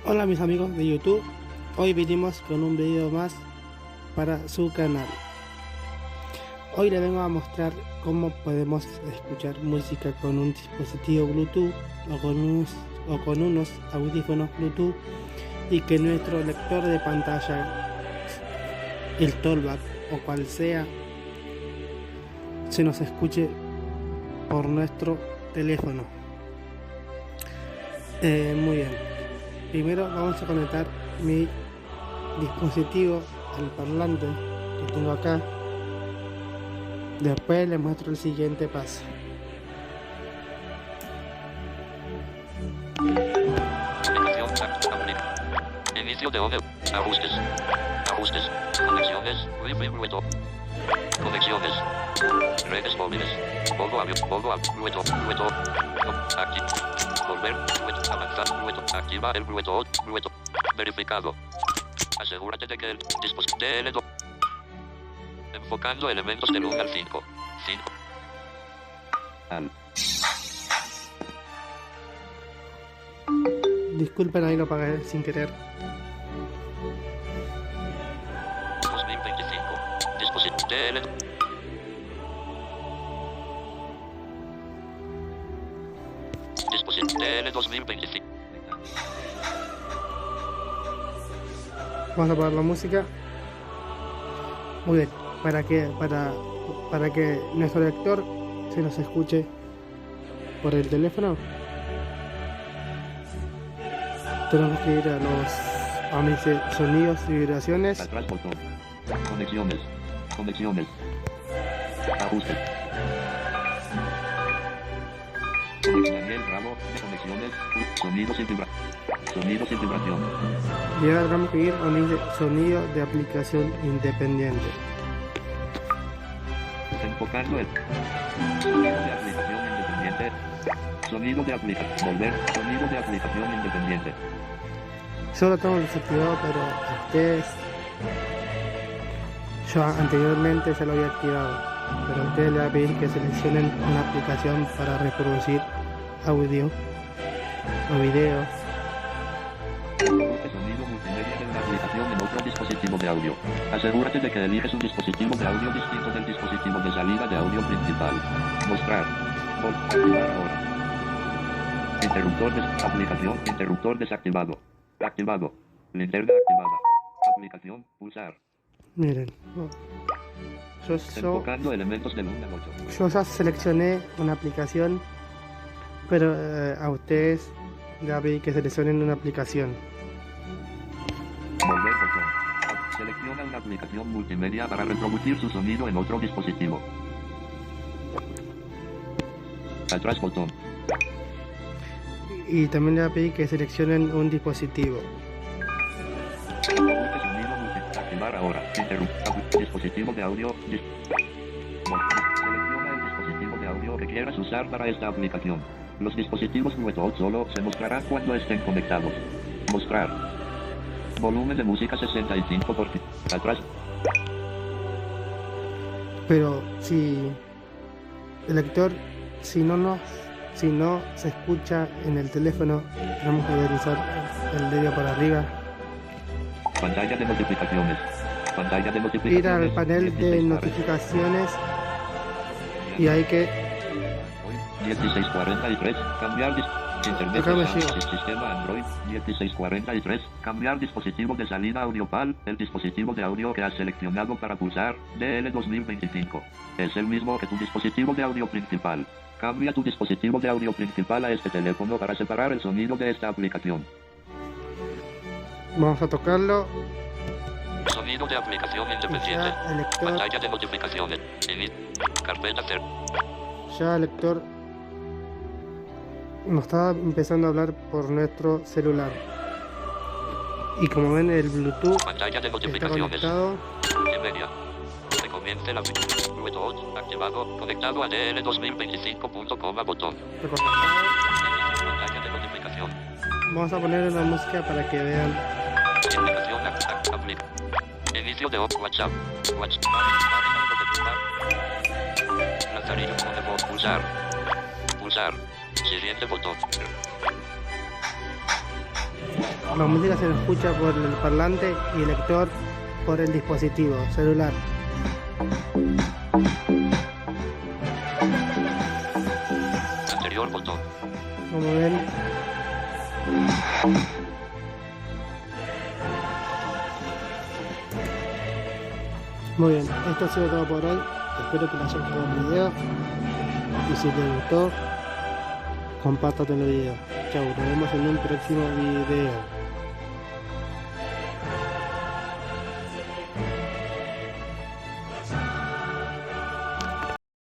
Hola mis amigos de YouTube, hoy venimos con un video más para su canal. Hoy les vengo a mostrar cómo podemos escuchar música con un dispositivo Bluetooth o con unos audífonos Bluetooth y que nuestro lector de pantalla, el Tollback o cual sea, se nos escuche por nuestro teléfono. Muy bien. Primero vamos a conectar mi dispositivo al parlante que tengo acá. Después les muestro el siguiente paso. Inicio de audio. Ajustes. Ajustes. Conexiones. Wi-Fi Bluetooth. Conexiones. Redes móviles. Modo avión. Modo Bluetooth. Bluetooth. Volver. Bluetooth. Avanzar. Bluetooth. Activar el Bluetooth. Bluetooth. Verificado. Asegúrate de que el dispositivo enfocando elementos del 1 al 5. 5. Al. Disculpen, ahí lo apagué sin querer. 2025. Dispositivo. Dispositivo 2025. Vamos a apagar la música. Muy bien. Para que nuestro lector se nos escuche por el teléfono, tenemos que ir a mis sonidos y vibraciones. Atrás botón. Conexiones. Conexiones. Ajustes. Daniel Bravo de conexiones. Sonidos y vibración. Sonidos y vibración. Y ahora tenemos que ir a donde dice sonido de aplicación independiente. Enfocando el sonido de aplicación independiente. Sonido de aplicación. Volver. Sonido de aplicación independiente. Solo tengo desactivado, pero ustedes, yo anteriormente se lo había activado, pero a ustedes les voy a pedir que seleccionen una aplicación para reproducir audio o video. Sonido multimedia de una aplicación en otro dispositivo de audio. Asegúrate de que eliges un dispositivo de audio distinto del dispositivo de salida de audio principal. Mostrar. Activar ahora. Interruptor de aplicación. Interruptor desactivado. Activado. Linterna activada. Aplicación. Pulsar. Miren, Enfocando elementos del 1 al 8. yo ya seleccioné una aplicación, pero a ustedes les voy a pedir que seleccionen una aplicación. Volver botón. Selecciona una aplicación multimedia para reproducir su sonido en otro dispositivo. Atrás botón. Y también les voy a pedir que seleccionen un dispositivo. Activar ahora. Dispositivo de audio. Selecciona el dispositivo de audio que quieras usar para esta aplicación. Los dispositivos Bluetooth solo se mostrarán cuando estén conectados. Mostrar. Volumen de música 65%. Atrás. Pero si el lector, si no se escucha en el teléfono, tenemos que deslizar el dedo para arriba. Pantalla de notificaciones. Pantalla de Ir notificaciones. al panel de notificaciones y hay que 1643. Cambiar Internet. Acá me sigo. Sistema Android 1643. Cambiar dispositivo de salida audio PAL. El dispositivo de audio que has seleccionado para pulsar DL 2025. Es el mismo que tu dispositivo de audio principal. Cambia tu dispositivo de audio principal a este teléfono para separar el sonido de esta aplicación. vamos a tocarlo. Sonido de aplicación independiente. Ya el lector, Pantalla de notificaciones. Carpeta cero. ya el lector nos está empezando a hablar por nuestro celular. Y como ven, el Bluetooth Pantalla de está notificaciones. conectado. Multimedia. Se comience la Bluetooth activado. Conectado a DL2025.com botón. Está conectado. Pantalla de notificación. Vamos a poner una música para que vean. Indicación aplica. Inicio de WhatsApp. WhatsApp. Lanzarillo de voz. Pulsar. Pulsar. Siguiente botón. La música se escucha por el parlante y el lector por el dispositivo celular. Anterior botón. Como ven, muy bien, esto ha sido todo por hoy. Espero que les haya gustado el video. Y si les gustó, compártanlo el video. Chau, nos vemos en un próximo video.